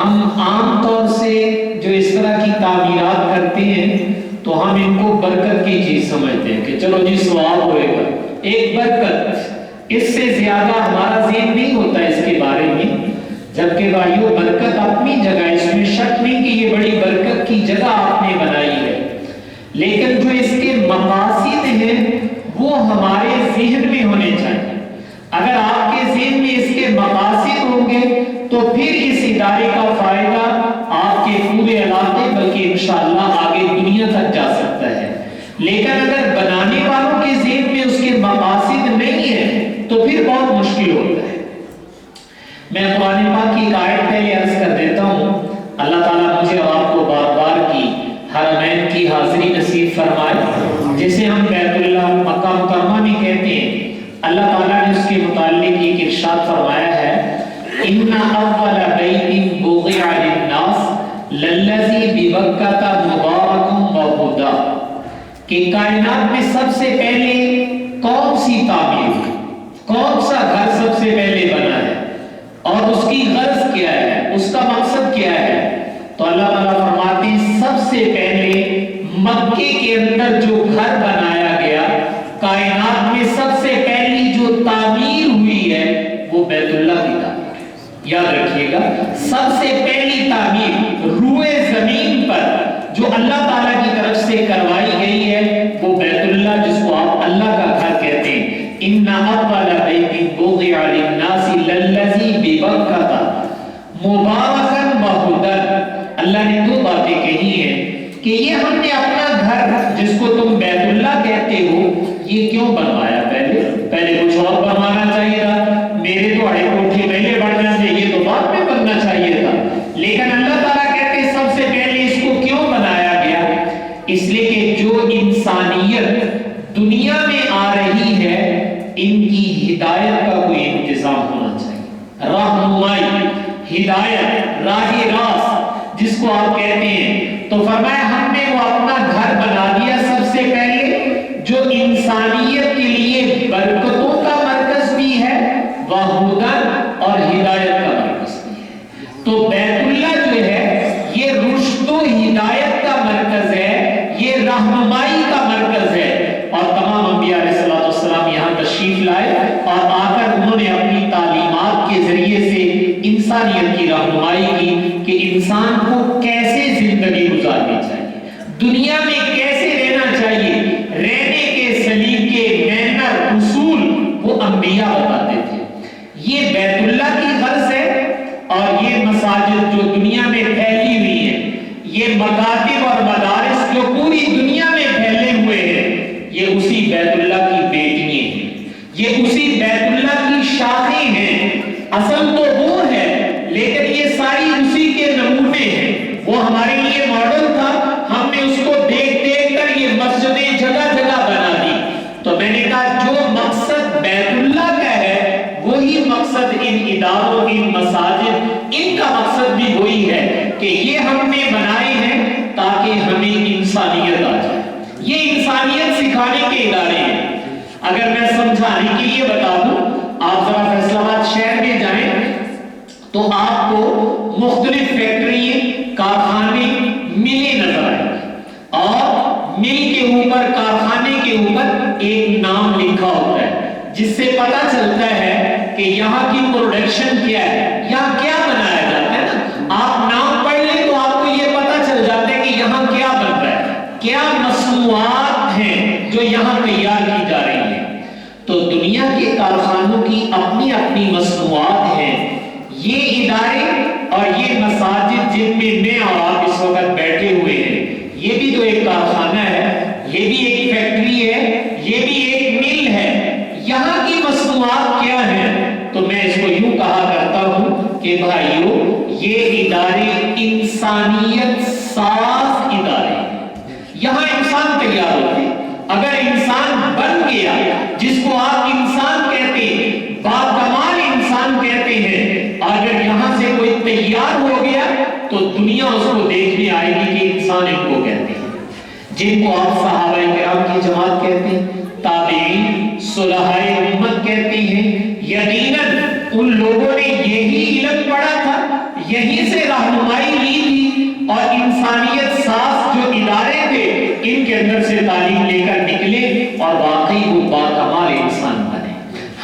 ہم عام طور سے جو اس طرح کی تعمیرات کرتے ہیں تو ہم ان کو برکت کی چیز سمجھتے ہیں کہ چلو جی ثواب ہوئے گا، ایک برکت، اس سے زیادہ ہمارا ذہن نہیں ہوتا اس کے بارے میں۔ جبکہ بھائیو برکت اپنی جگہ، اس میں شک نہیں کہ یہ بڑی برکت کی جگہ آپ نے بنائی ہے، لیکن جو اس کے مقاصد ہیں وہ ہمارے ذہن میں ہونے چاہیے۔ اگر آپ کے ذہن میں اس کے مقاصد ہوں گے تو پھر اس ادارے کا فائدہ آپ کے پورے علاقے بلکہ انشاءاللہ آگے دنیا تک جا سکتا ہے۔ لیکن اگر بنانے والوں کے ذہن میں اس کے مقاصد نہیں ہے تو پھر بہت مشکل ہوتا ہے۔ میں قرآن پاک کی ایک آیت پہلے عرض کر دیتا ہوں، اللہ تعالیٰ مجھے اور آپ کو بار بار کی حرمین کی حاضری نصیب فرمائے، جسے ہم بیت اللہ مکہ مکرمہ میں کہتے ہیں۔ اللہ تعالیٰ نے اس کے متعلق ایک ارشاد فرمایا ہے، ان اول بیت وضع للناس للذی ببکۃ مبارک وہدی، کہ کائنات میں سب سے پہلے کون سی تعمیر، کون سا گھر سب سے پہلے بنا ہے اور اس کی غرض کیا ہے، اس کا مقصد کیا ہے؟ تو اللہ تعالیٰ فرماتے ہیں سب سے پہلے مکے کے اندر جو گھر بنایا گیا، کائنات میں سب سے پہلی جو تعمیر ہوئی ہے وہ بیت اللہ کی تعمیر۔ یاد رکھیے گا، سب سے پہلی تعمیر روئے زمین پر جو اللہ تعالیٰ کی طرف سے کروائی گئی ہے وہ بیت اللہ، جس کو آپ اللہ کا گھر کہتے ہیں۔ ان اول بیت وضع للناس للذی ببکۃ مبارکا وہدی، اللہ نے دو باتیں کہی ہیں کہ یہ ہم نے اپنا گھر جس کو تم بیت اللہ کہتے ہو یہ کیوں بنوایا؟ پہلے کچھ اور بنوانا چاہیے تھا، میرے تو اڑے کوٹھے پہلے بننا چاہیے، یہ تو بعد میں بننا چاہیے تھا، لیکن اللہ تعالیٰ کہتے ہیں سب سے پہلے اس کو کیوں بنایا گیا؟ اس لیے کہ جو انسانیت دنیا میں آ رہی ہے ان کی ہدایت کا کوئی انتظام ہونا چاہیے، رہنمائی، ہدایت، راہ راست جس کو آپ کہتے ہیں۔ تو فرمایا ہم نے وہ اپنا گھر بنا دیا سب سے پہلے جو انسانیت کے لیے برکتوں کا مرکز بھی ہے، وہدی اور ہدایت کا مرکز بھی ہے۔ تو بیت اللہ جو ہے یہ رشد و ہدایت کا مرکز ہے، یہ رہنمائی کا مرکز ہے، اور تمام انبیاء علیہ السلام یہاں تشریف لائے اور آ کر انہوں نے اپنی تعلیمات کے ذریعے سے انسانیت کی رہنمائی کی کہ انسان کو کیسے زندگی گزارنی چاہیے، دنیا میں کیسے رہنا چاہیے، رہنے کے سلیقے، مینر، اصول وہ انبیاء بتاتے تھے۔ یہ بیت اللہ کی غرض ہے، اور یہ مساجد جو دنیا میں پھیلی ہوئی ہیں، یہ مکاتب اور مدارس جو پوری دنیا میں پھیلے ہوئے ہیں، یہ اسی بیت اللہ کی بیٹیاں ہیں، یہ اسی بیت اللہ کی شاخیں ہیں۔ اصل تو وہ ہے لیکن یہ ساری اسی کے نمونے ہیں، وہ ہمارے لیے ماڈل تھا، ہم نے اس کو دیکھ دیکھ کر یہ مسجدیں جگہ جگہ بنا دی۔ تو میں نے کہا جو مقصد بیت اللہ کا ہے وہی مقصد ان اداروں، ان مساجد، ان کا مقصد بھی وہی ہے کہ یہ ہم نے بنائے ہیں تاکہ ہمیں انسانیت آ جائے، یہ انسانیت سکھانے کے ادارے ہیں۔ اگر میں سمجھانے کے لیے بتا دوں، آپ ذرا فیصل آباد شہر میں جائیں تو آپ کو مختلف فیکٹری، کارخانے، ملیں نظر آئیں گے، اور مل کے اوپر، کارخانے کے اوپر ایک نام لکھا ہوتا ہے جس سے پتہ چلتا ہے کہ یہاں کی پروڈکشن کیا ہے، یہاں کیا بنایا جاتا ہے نا۔ آپ نام پڑھ لیں تو آپ کو یہ پتہ چل جاتا ہے کہ یہاں کیا بن رہا ہے، کیا مصنوعات ہیں جو یہاں تیار کی جا رہی ہیں۔ تو دنیا کے کارخانوں کی اپنی اپنی مصنوعات ہیں۔ یہ ادارے اور یہ مساجد جن میں میں اور آپ اس وقت بیٹھے ہوئے ہیں، یہ بھی تو ایک کارخانہ ہے، یہ بھی ایک فیکٹری ہے، یہ بھی ایک مل ہے۔ یہاں کی مصنوعات کیا ہیں؟ تو میں اس کو یوں کہا کرتا ہوں کہ بھائیو یہ ادارے انسانیت ساز ادارے ہیں، یہاں انسان تیار ہوتے ہیں۔ اگر انسان بن گیا جس کو آپ انسان کہتے ہیں، باکمال انسان کہتے ہیں، اگر یہاں سے کوئی تیار ہو گیا تو دنیا اس کو دیکھنے آئے گی کہ انسان ان کو کہتے ہیں، جن کو آپ صحابہ کرام کی جماعت کہتے ہیں، تابعین، صلحائے امت کہتے ہیں۔ یقیناً ان لوگوں نے یہی علم پڑھا تھا، یہیں سے رہنمائی لی تھی اور انسانیت ساز جو ادارے تھے ان کے اندر سے تعلیم لے کر نکلے اور واقعی وہ باکمال انسان بنے۔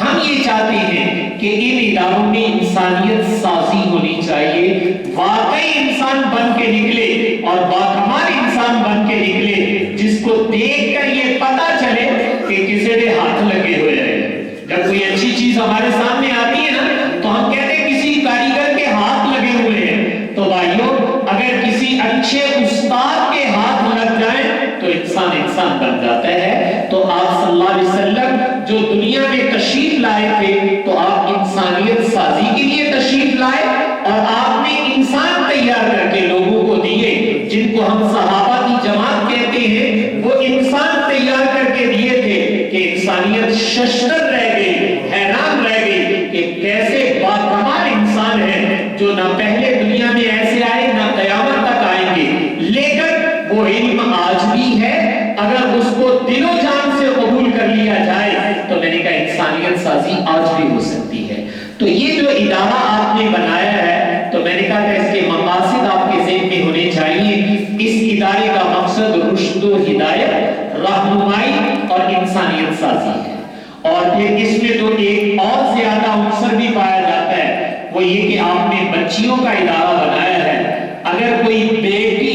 ہم یہ چاہتے ہیں کہ ان اداروں میں انسانیت سازی ہونی چاہیے، واقعی انسان بن کے نکلے اور باکمال انسان بن کے نکلے، جس کو دیکھ کر یہ پتا چلے کہ کسی نے ہاتھ لگے ہوئے ہیں۔ جب کوئی اچھی چیز ہمارے سامنے آتی ہے نا تو ہم کہتے ہیں کسی کاریگر کے ہاتھ لگے ہوئے ہیں۔ تو بھائیوں، اگر کسی اچھے استاد کے ہاتھ لگ جائیں تو انسان بن جاتا ہے۔ تو آپ صلی اللہ علیہ وسلم جو دنیا میں تشریف لائے تھے تو آپ انسانیت سازی کے لیے تشریف لائے اور آپ نے انسان تیار کر کے لوگوں کو دیے، جن کو ہم صحابہ کی جماعت کہتے ہیں، وہ انسان تیار کر کے دیے تھے کہ انسانیت ششدر رہ گئی، حیران رہ گئی کہ کیسے باکمال انسان ہے جو نہ پہلے دنیا میں ایسے آئے نہ قیامت تک آئیں گے، لیکن وہ علم آج بھی ہے۔ اگر اس کو دل و جان سے قبول کر لیا جائے تو میں نے کہا انسانیت سازی آج بھی ہو سکتی ہے۔ تو یہ جو ادارہ آپ نے بنایا ہے تو میں نے کہا کہ اس کے مقاصد آپ کے ذہن میں ہونے چاہیے۔ اس ادارے کا مقصد رشد و ہدایت، رہنمائی اور انسانیت سازی ہے۔ اور پھر اس میں تو ایک اور زیادہ عنصر بھی پایا جاتا ہے، وہ یہ کہ آپ نے بچیوں کا ادارہ بنایا ہے۔ اگر کوئی بیٹی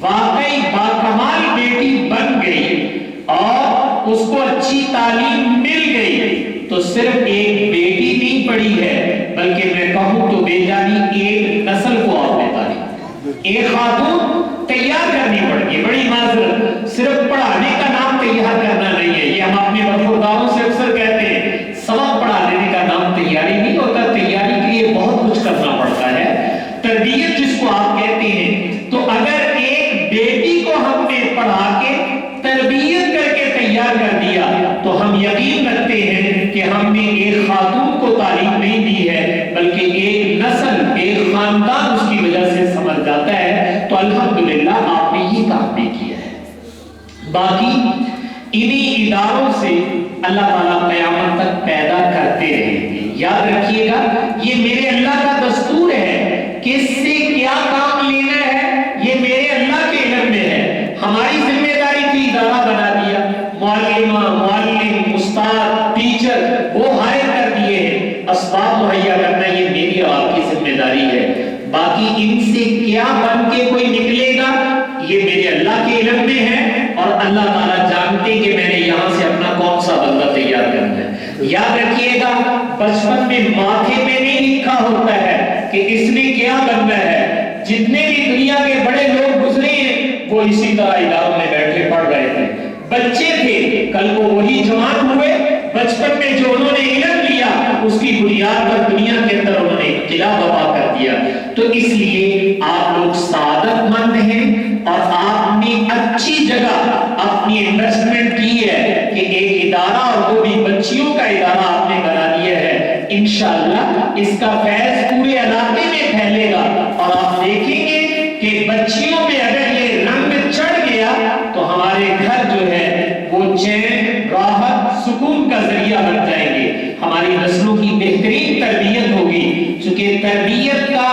واقعی باکمال بیٹی بن گئی اور اس کو اچھی تعلیم مل گئی تو صرف ایک بیٹی نہیں پڑی ہے، بلکہ میں کہوں تو بے جانی ایک نسل کو آپ نے تعلیم، ایک خاتون تیار کرنی پڑ گئی۔ بڑی معذرت، صرف پڑھانے کا نام تیار کرنا نہیں ہے، یہ ہم اپنے برخورداروں سے اکثر کہتے ہیں، سبق پڑھا دینے کا نام تیاری نہیں ہوتا، تیاری کے لیے بہت کچھ کرنا پڑتا ہے، تربیت جس کو آپ کہتے ہیں۔ تو اگر ایک بیٹی کو ہم نے پڑھا کے تربیت کر کے تیار کر دیا تو ہم یقین رکھتے ہیں کہ ہم نے ایک خاتون کو تعلیم نہیں دی ہے، بلکہ ایک نسل، ایک خاندان اس کی وجہ سے سمجھ جاتا ہے۔ تو الحمدللہ آپ نے یہ کام بھی کیا ہے۔ باقی انہی اداروں سے اللہ تعالیٰ قیامت تک پیدا کرتے رہیں گے۔ یاد رکھیے گا، یہ میرے اللہ کا دستور ہے، کس سے کیا کام لینا ہے یہ میرے اللہ کے علم میں ہے۔ ہماری ذمہ داری تھی ادارہ بنا دیا، معلمہ، معلم، استاد، ٹیچر وہ ہائر کر دیے ہیں، اسباب مہیا کرنا یہ میری اور آپ کی ذمہ داری ہے۔ باقی ان سے کیا بن کے کوئی نکلے گا یہ میرے اللہ کے علم میں ہے، اور اللہ تعالیٰ جانتے کہ میں نے یہاں سے اپنا کون سا بندہ تیار کرنا ہے۔ یاد رکھیے گا، بچپن میں ماتھے پہ نہیں لکھا ہوتا ہے کہ اس نے کیا بننا ہے۔ جتنے بھی دنیا کے بڑے لوگ گزرے ہیں وہ اسی طرح اداروں میں بیٹھے پڑھ رہے تھے، بچے تھے، کل کو وہی جوان ہوئے، بچپن میں جو انہوں نے علم لیا اس کی بنیاد پر دنیا کے اندر انہوں نے انقلاب برپا کر دیا۔ تو اس لیے آپ لوگ سعادت مند ہیں اور آپ نے اچھی جگہ اپنی انویسٹمنٹ کی ہے کہ ایک ادارہ اور وہ بھی بچیوں کا ادارہ آپ نے بنا دیا ہے۔ انشاءاللہ اس کا فیض پورے علاقے میں پھیلے گا اور آپ دیکھیں گے کہ بچیوں میں اگر یہ رنگ چڑھ گیا تو ہمارے گھر جو ہے وہ چین، راحت، سکون کا ذریعہ بن جائیں گے، ہماری نسلوں کی بہترین تربیت ہوگی، چونکہ تربیت کا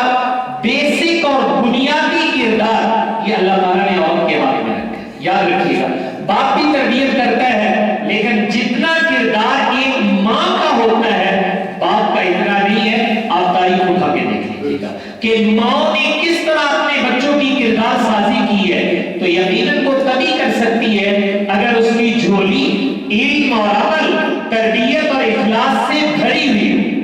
بیسک اور بنیادی کردار یہ اللہ تعالیٰ نے عورت کے بارے میں رکھا ہے۔ یاد رکھیے گا، باپ بھی تربیت کرتا ہے لیکن جتنا کردار ایک ماں کا ہوتا ہے باپ کا اتنا نہیں ہے۔ آپ تاریخ اٹھا کے دیکھ لیجیے گا کہ ماں نے کس طرح اپنے بچوں کی کردار سازی کی ہے، تو یقیناً وہ تبھی کر سکتی ہے اگر اس کی جھولی علم اور عمل، تربیت اور اخلاص سے بھری ہوئی ہو۔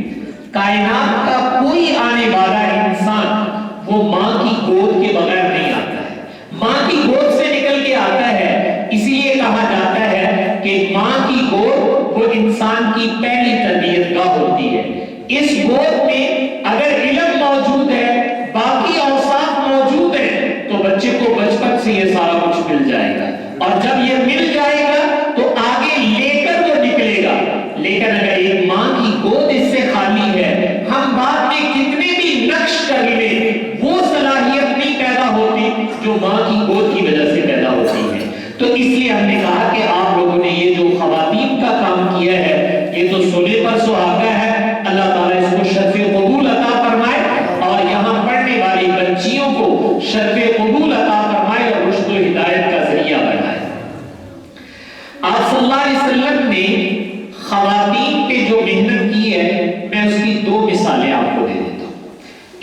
کائنات کا کوئی آنے والا انسان وہ ماں کی گود کے بغیر نہیں آتا ہے، ماں کی گود سے نکل کے آتا ہے۔ اسی لیے کہا جاتا ہے کہ ماں کی گود وہ انسان کی پہلی تربیت گاہ ہوتی ہے۔ اس گود میں اگر علم موجود ہے، باقی اوصاف موجود ہیں، تو بچے کو بچپن سے یہ سارا کچھ مل جائے گا، اور جب یہ مل جائے گا تو آگے لے کر وہ نکلے گا۔ لیکن اگر ایک ماں کی گود اس سے خالی ہے، ہم بعد میں کتنے بھی نقش کر لیں وہ صلاحیت نہیں پیدا ہوتی جو ماں کی گود کی وجہ سے پیدا ہوتی ہے۔ تو اس لیے ہم نے کہا کہ آپ لوگوں نے یہ جو خواتین کا کام کیا ہے یہ تو سونے پر سہاگا ہے۔ اللہ تعالیٰ اس کو شرف قبول عطا فرمائے اور یہاں پر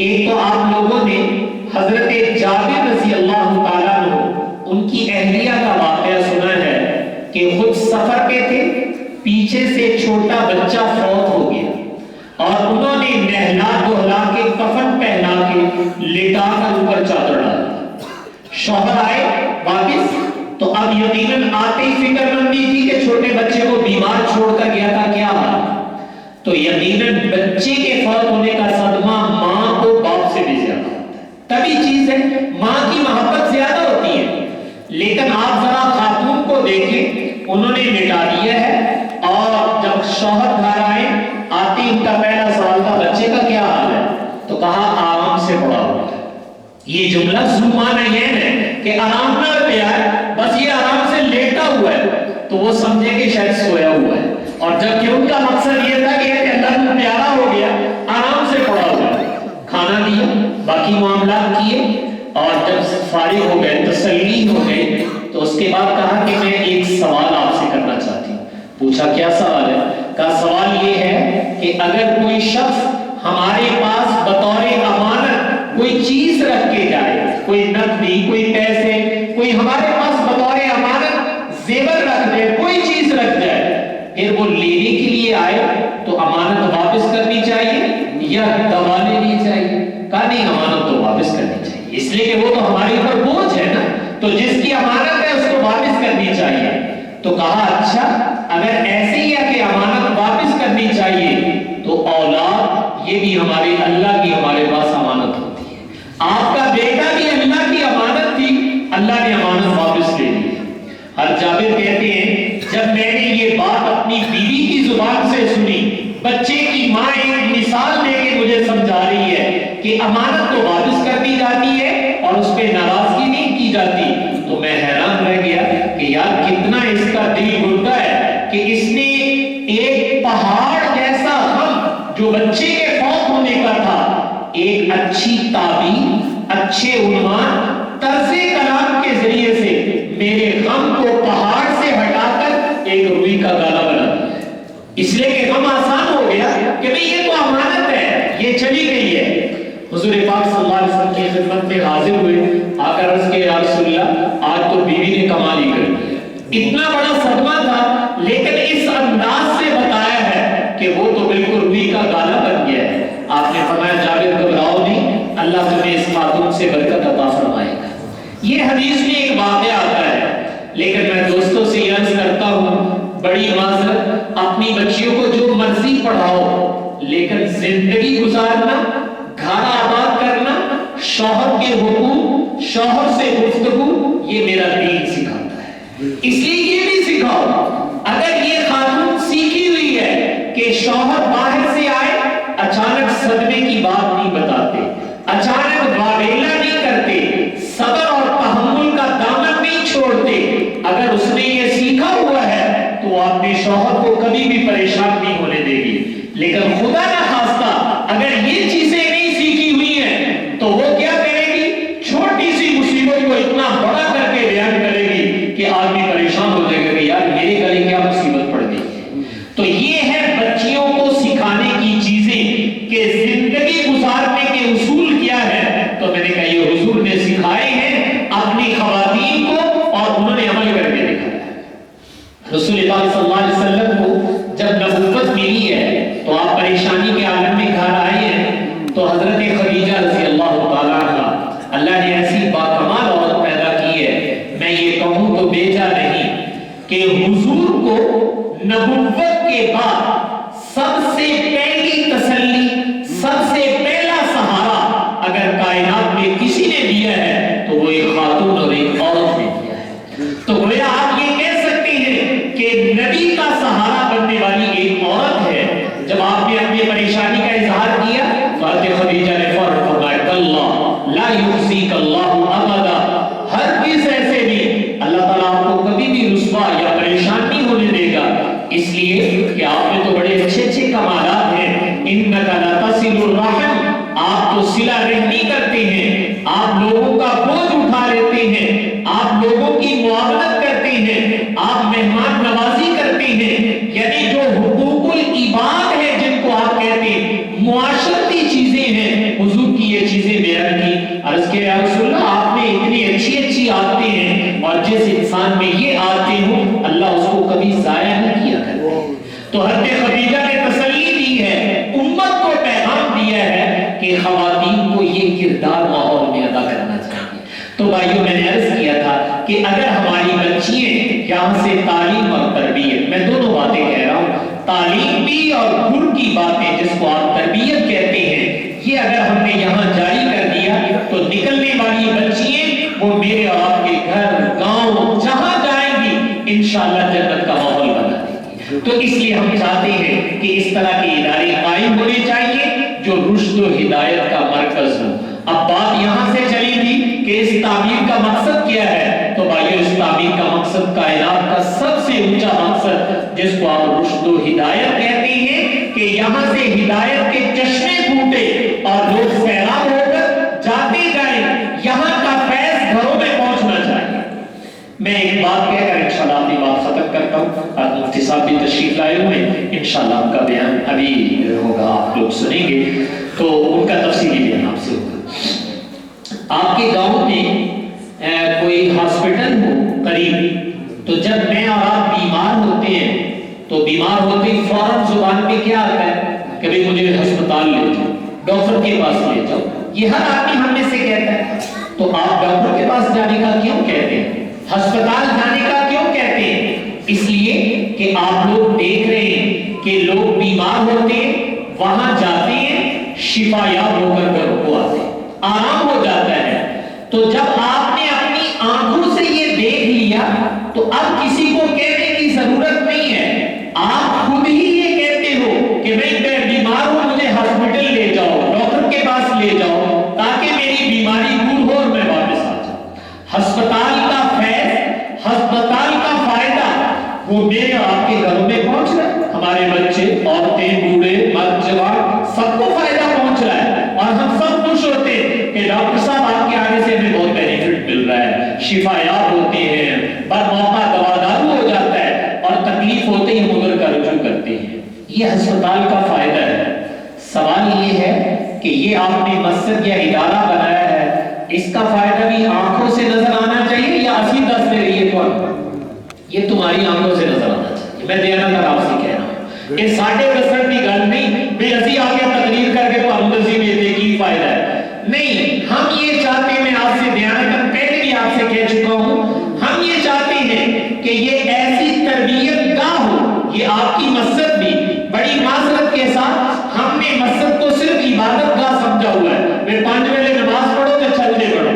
ایک تو آپ لوگوں نے حضرت جابر رضی اللہ تعالیٰ عنہ ان کی اہلیہ کا واقعہ سنا ہے کہ خود سفر پہ تھے، پیچھے سے چھوٹا بچہ فوت ہو گیا اور انہوں نے نہلا دہلا کے کفن پہنا کے لٹا کر اوپر چادر ڈالا۔ شوہر آئے واپس تو اب یقیناً آتے ہی فکر مندی تھی کہ چھوٹے بچے کو بیمار چھوڑ کر گیا تھا، کیا حال، تو یقیناً بچے کے فوت ہونے کا صدمہ ماں کو باپ سے بھی زیادہ ہوتا ہے۔ تبھی چیز ہے، ماں کی محبت زیادہ ہوتی ہے، لیکن آپ ذرا خاتون کو دیکھیں، انہوں نے مٹا دیا ہے اور جب شوہر گھر آئے آتے ان کا پہلا سوال تھا بچے کا کیا حال ہے، تو کہا آرام سے پڑا ہوا ہے۔ یہ جملہ زمانہ یہ ہے کہ آرام نہ پیا ہے، بس یہ آرام سے لیٹا ہوا ہے، تو وہ سمجھے کہ شاید سویا ہوا ہے، اور جبکہ ان کا مقصد یہ تھا کہ اللہ کو پیارا ہو گیا، آرام سے پڑا ہوا ہے۔ کھانا دیا، باقی معاملات کیے، اور جب فارغ ہو گئے، تسلی ہو گئے، تو اس کے بعد کہا کہ میں ایک سوال آپ سے کرنا چاہتی ہوں۔ پوچھا کیا سوال ہے؟ کہا سوال یہ ہے کہ اگر کوئی شخص ہمارے پاس بطور امانت کوئی چیز رکھ کے جائے، کوئی نقدی، کوئی پیسے، کوئی ہمارے پاس بطور امانت زیور رکھ دے، کوئی چیز رکھ جائے، پھر وہ لینے کے لیے آئے تو امانت واپس کرنی چاہیے یا دبا لینی چاہیے؟ کہا نہیں، امانت تو واپس کرنی چاہیے، اس لیے کہ وہ تو ہمارے اوپر بوجھ ہے نا، تو جس کی امانت ہے اس کو واپس کرنی چاہیے۔ تو کہا اچھا اگر ایسے ہی ہے کہ امانت واپس کرنی چاہیے تو اولاد یہ بھی ہمارے اللہ کی ہمارے پاس امانت ہوتی ہے، آپ کا بیٹا بھی اللہ کی امانت تھی، اللہ نے امانت واپس لے لی۔ ہر جابر کہتے ہیں جب میں نے یہ بات اپنی بیوی کی زبان سے سنی، بچے کی ماں ایک مثال دے کے مجھے سمجھا رہی ہے کہ امانت تو واپس کر دی جاتی ہے اور اس پہ ناراضگی نہیں کی جاتی، تو میں حیران رہ گیا کہ یار کتنا اس کا دل گھٹتا ہے کہ اس نے ایک پہاڑ جیسا غم جو بچے کے فوت ہونے کا تھا، ایک اچھی تعبیر، اچھے عنوان، طرز کلام کے ذریعے سے میرے غم کو پہاڑ سے ہٹا کر ایک روئی کا گالا بنا دیا، اس لیے کہ غم آسان ہو گیا کہ بھئی یہ تو امانت ہے، یہ چلی گئی ہے۔ حضور پاک صلی اللہ علیہ وسلم کی خدمت میں حاضر ہوئے، آ کر عرض کیا یا رسول اللہ آج تو بیوی نے کمال ہی کر دیا، اتنا بڑا صدمہ تھا لیکن اس انداز سے بتایا ہے کہ وہ تو بالکل روئی کا گالا بن گیا ہے۔ آپ نے فرمایا جابر گھبراؤ نہیں، اللہ تمہیں اس خاتون سے برکت عطا فرمائے گا۔ یہ حدیث میں ایک واقعہ آتا ہے، لیکن میں دوستوں سے یہ عرض کرتا ہوں بڑی معذرت، اپنی بچیوں کو جو مرضی پڑھاؤ لیکن زندگی گزارنا، گھر آباد کرنا، شوہر کے حقوق، شوہر سے گفتگو، یہ میرا دین سکھاتا ہے، اس لیے یہ بھی سکھاؤ۔ اگر یہ خاتون سیکھی ہوئی ہے کہ شوہر باہر سے آئے اچانک صدمے کی بات نہیں بتاتے، اچانک واویلا نہیں کرتے، صبر اور تحمل کا دامن نہیں چھوڑتے، اگر اس نے یہ سیکھا ہوا ہے تو وہ اپنے شوہر کو کبھی بھی پریشان نہیں ہونے دے گی۔ لیکن خدا نہ خواستہ اگر یہ چیزیں نہیں سیکھی ہوئی ہیں تو وہ کیا کرے گی؟ چھوٹی سی مصیبت کو اتنا بڑا کر کے بیان کرے گی کہ آدمی پریشان ہو جائے گا کہ یار میرے گلے کیا مصیبت پڑ گئی۔ تو یہ ہے بچیوں کو سکھانے کی چیزیں کہ زندگی گزارنے کے اصول کیا ہے، تو میں نے کہا یہ حضور نے سکھائے ہیں اپنی خواتین کو اور انہوں نے عمل کر کے دکھایا ہے۔ رسول پاک صلی اللہ علیہ وسلم کو جب نبوت ملی ہے تو آپ پریشانی کے عالم میں گھر آئے ہیں، تو حضرت خدیجہ رضی اللہ تعالیٰ عنہ اللہ نے ایسی باکمال عورت پیدا کی ہے، میں یہ کہوں تو بیجا نہیں کہ حضور کو نبوت کے بعد سب سے پہلی تسلی، سب سے پہلا سہارا اگر کائنات میں کسی نے دیا ہے تو وہ ایک خاتون اور ایک عورت نے دیا ہے۔ تو گویا آپ یہ کہہ سکتے ہیں کہ نبی کا سہارا بننے والی ایک عورت ہے۔ جب آپ نے اپنی پریشانی کا اظہار کیا تو حضرت خدیجہ نے فوراً فرمایا اللہ لا یخزیک اللہ ابدا، ہرگز ایسے بھی اللہ تعالیٰ آپ کو کبھی بھی رسوا یا پریشان نہیں ہونے دے گا، اس لیے کہ آپ میں تو بڑے اچھے اچھے کمالات ہیں۔ انک لتصل الرحم، آپ تو صلہ رحمی کرتے ہیں، آپ لوگوں کا بوجھ اٹھا لیتے ہیں، آپ لوگوں کی معاونت کرتے ہیں، آپ مہمان نوازی کرتے ہیں، یعنی جو حقوق العباد ہے جن کو آپ کہتے ہیں، معاشرتی چیزیں ہیں، حضور کی یہ عرض کیا یا رسول اللہ آپ میں اتنی اچھی اچھی عادتیں ہیں اور جس انسان میں یہ عادتیں ہوں اللہ اس کو کبھی ضائع نہیں کیا کرتے. تو حضرت خدیجہ نے تسلی دی ہے, امت کو پیغام دیا ہے کہ خواتین کو یہ کردار ماحول میں ادا کرنا چاہیے. تو بھائیوں میں نے عرض کیا تھا کہ اگر ہماری بچیاں یہاں سے تعلیم اور تربیت, میں دونوں باتیں کہہ رہا ہوں, تعلیم بھی اور گھر کی باتیں جس کو آپ تربیت کہتے ہیں, یہ اگر ہم نے یہاں جاری کر دیا تو نکلنے والی بچیاں وہ میرے اور آپ کے گھر گاؤں جہاں جائیں گی انشاءاللہ جنت کا ماحول بنا دیں گی. تو اس لیے ہم چاہتے ہیں کہ اس طرح کے ادارے قائم ہونے چاہیے جو رشد و ہدایت کا مرکز ہو. اب بات یہاں سے چلی تھی کہ اس تعبیر کا مقصد کیا ہے, تو بھائیو اس تعبیر کا مقصد کائنات کا سب سے اونچا مقصد جس کو آپ رشد و ہدایت کہتے ہیں کہ یہاں سے ہدایت کے چشمے پھوٹے اور لوگ سیراب ہو کر جاتے جائیں, یہاں کا فیض گھروں میں پہنچنا چاہیے. میں ایک بات کہہ کر انشاءاللہ اپنی بات ختم کرتا ہوں. اور مفتی صاحب بھی تشریف لائے ہوئے ہیں, انشاءاللہ ان کا بیان ابھی ہوگا, آپ لوگ سنیں گے تو ان کا تفصیلی بیان آپ سے ہوگا. آپ کے گاؤں میں کوئی ہاسپٹل ہو قریب, تو جب میں اور آپ بیمار ہوتے ہیں تو بیمار ہوتے ہی فوراً زبان پہ کیا آتا ہے کہ بھئی مجھے ہسپتال لے جاؤ, ڈاکٹر کے پاس لے جاؤ. یہ ہر آدمی ہم میں سے کہتا ہے. تو آپ ڈاکٹر کے پاس جانے کا کیوں کہتے ہیں, ہسپتال جانے کا کیوں کہتے ہیں؟ اس لیے کہ آپ لوگ دیکھ رہے ہیں کہ لوگ بیمار ہوتے ہیں, وہاں جاتے ہیں, شفا یاب ہو کر گھر کو آتے ہیں, آرام ہو جاتا ہے. تو جب آپ نے اپنی آنکھوں سے یہ دیکھ لیا تو اب کسی کو کہنے کی ضرورت نہیں ہے, آپ خود ہی یہ کہتے ہو کہ میں بیمار ہوں, مجھے ہاسپٹل لے جاؤ, ڈاکٹر کے پاس لے جاؤ تاکہ میری بیماری دور ہو اور میں واپس آ جاؤں. ہسپتال کا فیض, ہسپتال کا فائدہ وہ میرے آپ کے گھروں میں پہنچ رہا ہے. ہمارے بچے, عورتیں, بوڑھے, مرد, جوان, سب کو فائدہ پہنچ رہا ہے اور ہم سب خوش ہوتے ہیں کہ ڈاکٹر صاحب آپ کے آنے سے ہمیں بہت بینیفٹ مل رہا ہے, شفا یاب ہوتے ہیں, بر موقع دوا دارو ہو جاتا ہے اور تکلیف ہوتے ہی ہم ادھر کا رجوع کرتے ہیں. یہ ہسپتال کا فائدہ ہے. سوال یہ ہے کہ یہ آپ نے مسجد یا ادارہ بنایا ہے, اس کا فائدہ بھی آنکھوں سے نظر آنا چاہیے یا اسی دس دے رہی ہے تو یہ تمہاری آنکھوں سے نظر آنا چاہیے. میں دیانت آپ سے کہہ رہا ہوں, یہ ساڑھے دسن کی گل نہیں بے اسی آگے تقریر کر کے تو ہم دسی دیتے کی فائدہ ہے. نہیں, ہم یہ چاہتے ہیں, میں آپ سے دیانت پہلے بھی آپ سے کہہ چکا ہوں, ہم یہ چاہتے ہیں کہ یہ ایسی تربیت گاہ ہو. یہ آپ کی مسجد بھی بڑی معذرت کے ساتھ ہم نے مسجد کو صرف عبادت گاہ سمجھا ہوا ہے, میں 5 ویلے نماز پڑھو تو چلتے پڑھو.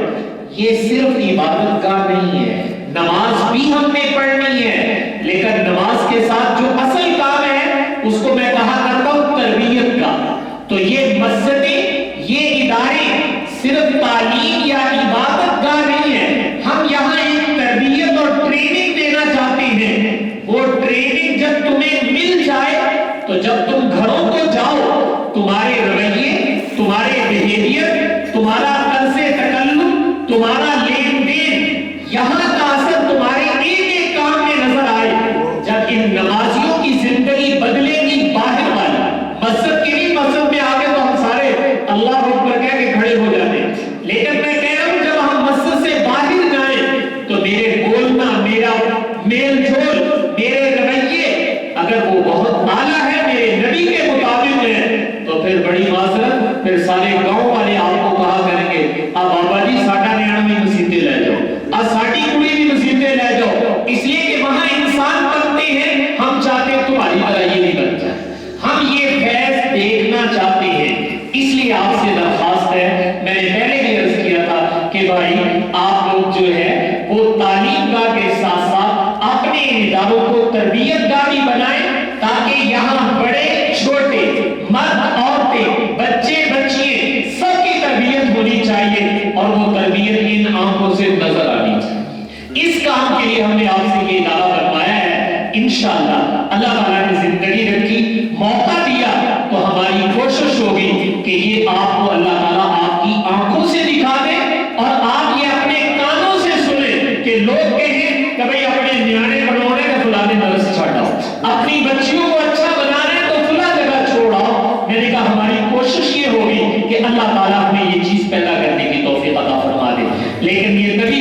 یہ صرف عبادت گاہ نہیں ہے, نماز بھی ہم نے پڑھنی ہے, لیکن نماز کے ساتھ جو اصل کام ہے اس کو میں کہا کرتا ہوں تربیت کا. تو یہ مسجدیں, یہ ادارے صرف تعلیم یا عبادت گاہ نہیں ہے, ہم یہاں ایک تربیت اور ٹریننگ دینا چاہتے ہیں. وہ ٹریننگ جب تمہیں مل جائے تو جب تم گھروں کو جاؤ, تمہارے رویے, تمہارے بیہیویئر, تمہارا طرز تکلم, تمہارا لین دین, یہاں کا اثر تمہارے ایک ایک کام میں نظر آئے. جب ان نمازیوں کی زندگی بدلے گی باہر والی, مسجد کی نہیں, مسجد میں آگے تو ہم سارے اللہ اکبر کہہ کے کھڑے ہو جاتے ہیں, لیکن میں کہہ رہا ہوں جب ہم مسجد سے باہر جائیں تو میرے بولنا, میرا میل جول, میرے رویے اگر وہ بہت اعلیٰ ہے, میرے نبی کے مطابق ہے, تو پھر بڑی معذرت, پھر سارے گاؤں والے آپ کو کہا کریں گے اب بابا جی ساڈا نیانا بھی مسیطے لے جاؤ, اب ساڈی کڑی بھی مسیطے لے جاؤ. اس لیے کہ وہاں انسان بنتے ہیں, ہم چاہتے ہیں تمہاری طرح یہ نہیں بن جائے, ہم یہ فیض دیکھنا چاہتے ہیں. اس لیے آپ سے درخواست ہے, میں نے پہلے بھی عرض کیا تھا کہ بھائی آپ لوگ جو ہے وہ تعلیم گاہ کے ساتھ ساتھ اپنے اداروں کو تربیت گاہ بھی بنائیں تاکہ یہاں بڑے چھوٹے, مرد, عورتیں, بچے, بچیاں سب کی تربیت ہونی چاہیے اور وہ تربیت ان آنکھوں سے نظر آنی چاہیے. اس کام کے لیے ہم نے آپ سے یہ ادارہ بنوایا ہے. انشاءاللہ اللہ تعالیٰ نے زندگی رکھی, موقع دیا تو ہماری کوشش ہوگی کہ یہ آپ کو اللہ تعالیٰ آپ کی آنکھوں سے دکھا دے اور آپ یہ اپنے کانوں سے سنیں کہ لوگ کہیں کہ بھئی اپنے نیانے بنانے کا فلانے درس چھاڑاؤ, اپنی بچیوں کو اچھا بنانے تو فلاں جگہ چھوڑاؤ. میں نے کہا ہماری کوشش یہ ہوگی کہ اللہ تعالیٰ ہمیں یہ چیز پیدا کرنے کی توفیق عطا فرمائے.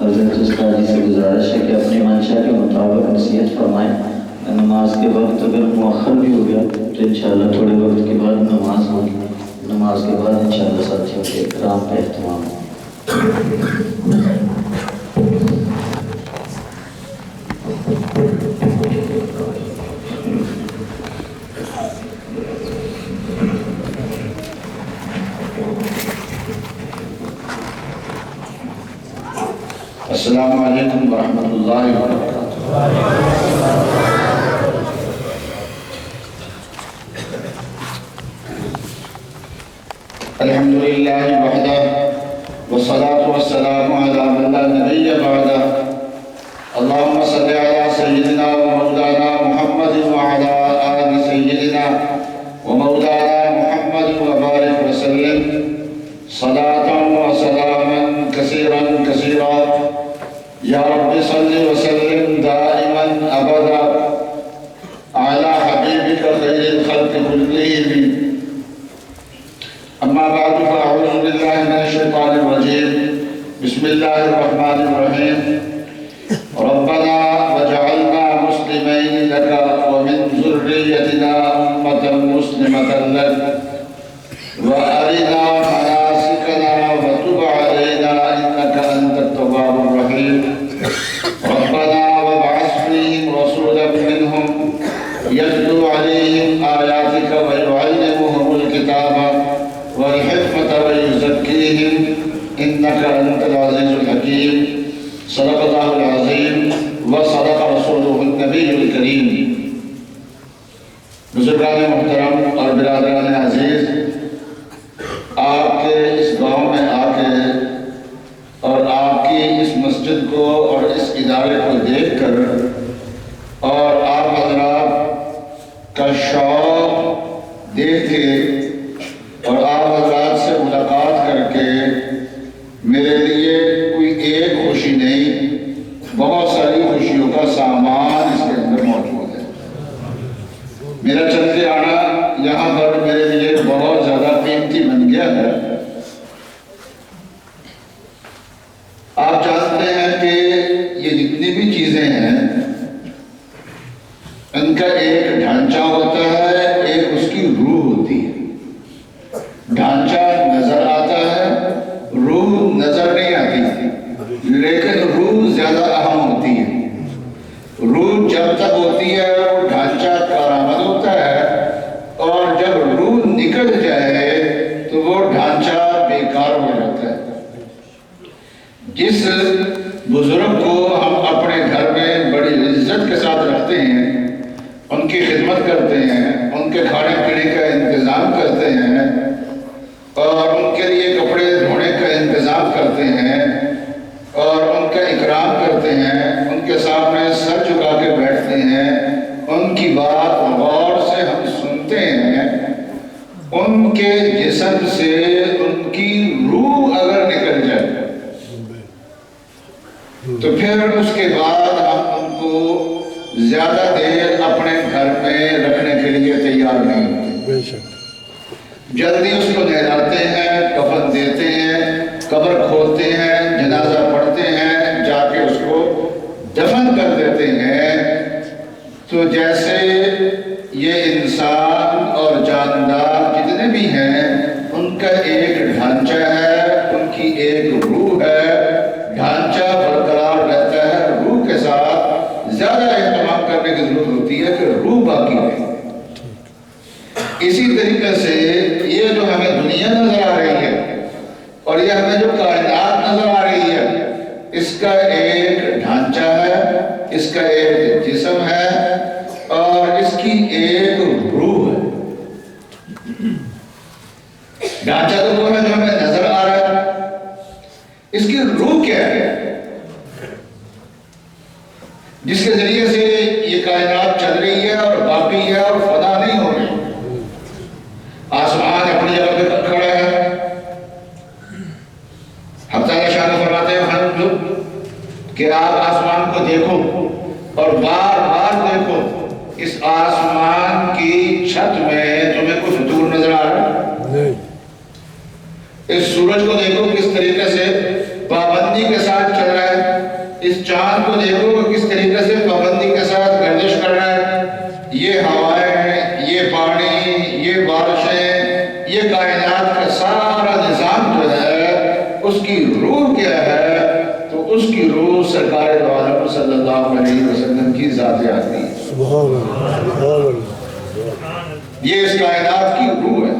حضرت استاد جی سے گزارش ہے کہ اپنی منشا کے مطابق نصیحت فرمائیں. نماز کے وقت اگر مؤخر بھی ہو گیا تو انشاءاللہ تھوڑے وقت کے بعد نماز ہوگی. نماز کے بعد انشاءاللہ ساتھیوں کے اکرام کا اہتمام ہے. السلام علیکم ورحمۃ اللہ وبرکاتہ. الحمد للہ وحدہ والصلاة والسلام علی من لا نبی بعدہ. اللہم صل علی سیدنا و مولانا محمد وعلی آل سیدنا و مولانا محمد وبارک وسلم صلاة و سلاما کثیرا کثیرا یا رب صل وسلم دائما ابدا على حبیبک خیر الخلق کلہم. اما بعد فاعوذ باللہ من الشیطان الرجیم. بسم اللہ الرحمن الرحیم. ربنا وجعلنا مسلمین لك ومن ذریتنا امة مسلمة لك وارنا مناسکنا وتب علینا انك انت التواب الرحیم. ربنا وابعث فیہم رسولا منہم یتلو علیہم آیاتک ویعلمہم الکتاب والحکمة ویزکیہم انك انت العزیز الحکیم. صدق اللہ العظیم و صدق رسولہ النبی الکریم. بزرگان محترم اور برادران عزیز، آپ کے اس گاؤں میں آ کے اور آپ کی اس مسجد کو اور اس ادارے کو دیکھ کر اور آپ حضرات کا شوق دیکھ کے اور آپ حضرات سے ملاقات کر کے میرے لیے کوئی ایک خوشی نہیں، بہت ساری خوشیوں کا سامان اس کے اندر موجود ہے. میرا چلتے آنا یہاں پر میرے لیے بہت زیادہ قیمتی بن گیا ہے. آپ جانتے ہیں کہ یہ جتنی بھی چیزیں ہیں ان کا ایک ڈھانچہ ہوتا ہے، ایک اس کی روح ہوتی ہے. ڈھانچہ نظر آتا ہے، روح نظر نہیں آتی، لیکن روح زیادہ اہم ہوتی ہے. روح جب تک ہوتی ہے وہ ڈھانچہ کارآمد ہوتا ہے، اور جب روح نکل جائے تو وہ ڈھانچہ بیکار ہو جاتا ہے. جس بزرگ کو ہم اپنے گھر میں بڑی عزت کے ساتھ رکھتے ہیں، ان کی خدمت کرتے ہیں، ان کے کھانے پینے کا انتظام کرتے ہیں اور ان کے لیے کپڑے دھونے کا انتظام کرتے ہیں اور ان کا اکرام کرتے ہیں، ان کے سامنے سر جھکا کے بیٹھتے ہیں، ان کی بات غور سے ہم سنتے ہیں. ان کے جسم سے ان کی روح اگر نکل جائے تو پھر اس کے بعد ہم ان کو زیادہ دیر اپنے گھر میں رکھنے کے لیے تیار نہیں ہوتے. جلدی اس کو نہلاتے ہیں، کفن دیتے ہیں، قبر کھودتے ہیں، جنازہ پڑھتے ہیں، جا کے اس کو دفن کر دیتے ہیں. تو جیسے یہ انسان اور جاندار جتنے بھی ہیں ان کا ایک ڈھانچہ ہے، ان کی ایک روح ہے. ڈھانچہ برقرار رہتا ہے، روح کے ساتھ زیادہ اہتمام کرنے کی ضرورت ہوتی ہے کہ روح باقی رہے. اسی طریقے سے یہ جو ہمیں دنیا نظر آ رہی ہے اور یہ ہمیں جو کائنات نظر آ رہی ہے، اس کا ایک ڈھانچہ ہے، اس کا ایک جسم ہے اور اس کی ایک کیا ہے جس کے ذریعے سے یہ کائنات چل رہی ہے اور باقی ہے اور فنا نہیں ہو رہی؟ آسمان اپنی جگہ پہ کھڑا ہے. حق تعالی شان فرماتے ہیں کہ آپ آسمان کو دیکھو اور بار بار دیکھو. اس آسمان کی چھت میں تمہیں کچھ دور نظر آ رہا ہے؟ اس سورج کو دیکھو کس طریقے سے پابندی کے ساتھ چل رہا ہے. اس چاند کو دیکھو کہ کس طریقے سے پابندی کے ساتھ گردش کر رہا ہے. یہ ہوائیں ہیں، یہ پانی، یہ بارشیں، یہ کائنات کا سارا نظام جو ہے اس کی روح کیا ہے؟ تو اس کی روح سرکار دو عالم صلی اللہ علیہ وسلم کی ذات آتی ہے. سبحان اللہ سبحان اللہ. یہ اس کائنات کی روح ہے.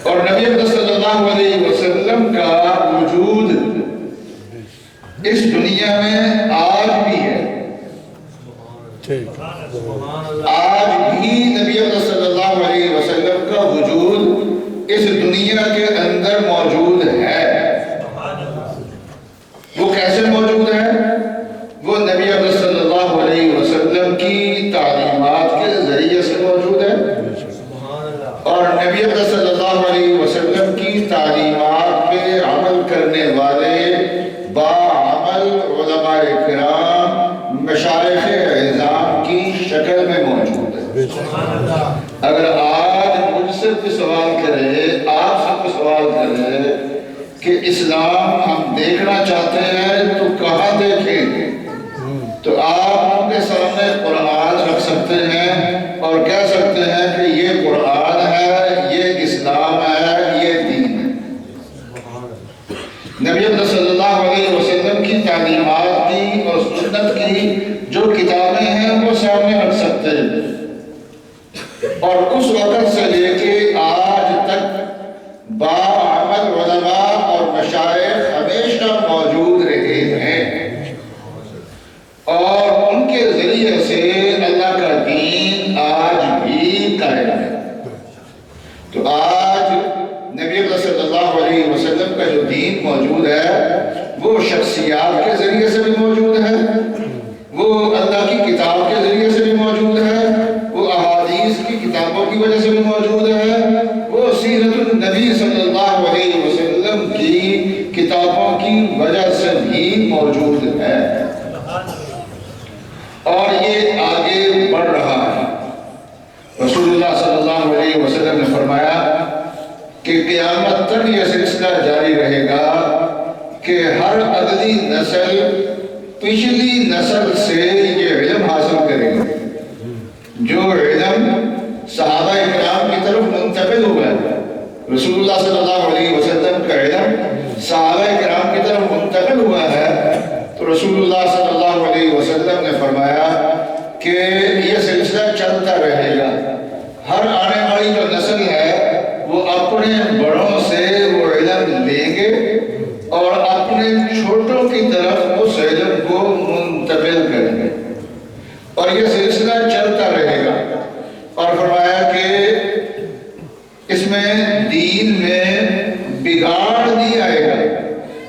اور نبی اکرم صلی اللہ علیہ وسلم کا وجود اس دنیا میں آج بھی ہے. آج بھی نبی اکرم صلی اللہ علیہ وسلم کا وجود اس دنیا کے اندر موجود ہے. وہ کیسے موجود ہے؟ وہ نبی اکرم صلی اللہ علیہ وسلم کی تعلیمات کے ذریعے سے موجود ہے. اور نبی اکرم صلی اللہ علیہ وسلم کی تعلیمات پہ عمل کرنے والے باعمل علماء کرام مشائخ اعظام کی شکل میں موجود ہے. اگر آج مجھ سے بھی سوال کرے، آپ سے بھی سوال کرے کہ اسلام ہم دیکھنا چاہتے ہیں تو کہاں دیکھیں، تو آپ ان کے سامنے قرآن رکھ سکتے ہیں اور کہہ سکتے ہیں کہ یہ قرآن ہے، یہ اسلام ہے، یہ دین ہے. نبی اکرم صلی اللہ علیہ وسلم کی تعلیمات کی اور سنت کی جو کتابیں ہیں وہ سامنے رکھ سکتے ہیں. اور اس وقت سے لے کے آج تک باعمل علماء اور مشائخ ہمیشہ موجود رہے ہیں اور ان کے ذریعے سے اللہ کا دین آج بھی قائم ہے. تو آج نبی اکرم صلی اللہ علیہ وسلم کا جو دین موجود ہے وہ شخصیات کے ذریعے سے بھی موجود ہے، وہ اللہ کی کتاب کے ذریعے سے بھی موجود ہے، وہ احادیث کی کتابوں کی وجہ سے بھی موجود ہے، وہ سیرت النبی صلی اللہ علیہ وسلم کی کتابوں کی وجہ سے بھی موجود ہے. اور یہ آگے بڑھ رہا ہے. رسول اللہ صلی اللہ علیہ وسلم نے فرمایا کہ قیامت تک یہ سلسلہ جاری رہے گا کہ ہر اگلی نسل پچھلی نسل سے یہ علم حاصل کرے گی. جو علم صحابہ اکرام کی طرف منتقل ہوا ہے، رسول اللہ صلی اللہ علیہ وسلم کا علم صحابہ اکرام کی طرف منتقل ہوا ہے، تو رسول اللہ صلی اللہ علیہ وسلم نے فرمایا کہ یہ سلسلہ چلتا رہے گا. ہر آنے والی جو نسل ہے وہ اپنے بڑوں سے وہ علم لیں گے اور اپنے چھوٹوں کی طرف اس علم کو منتقل کریں گے اور یہ سلسلہ چلتا رہے گا. اور فرمایا کہ اس میں دین میں بگاڑ نہیں آئے گا.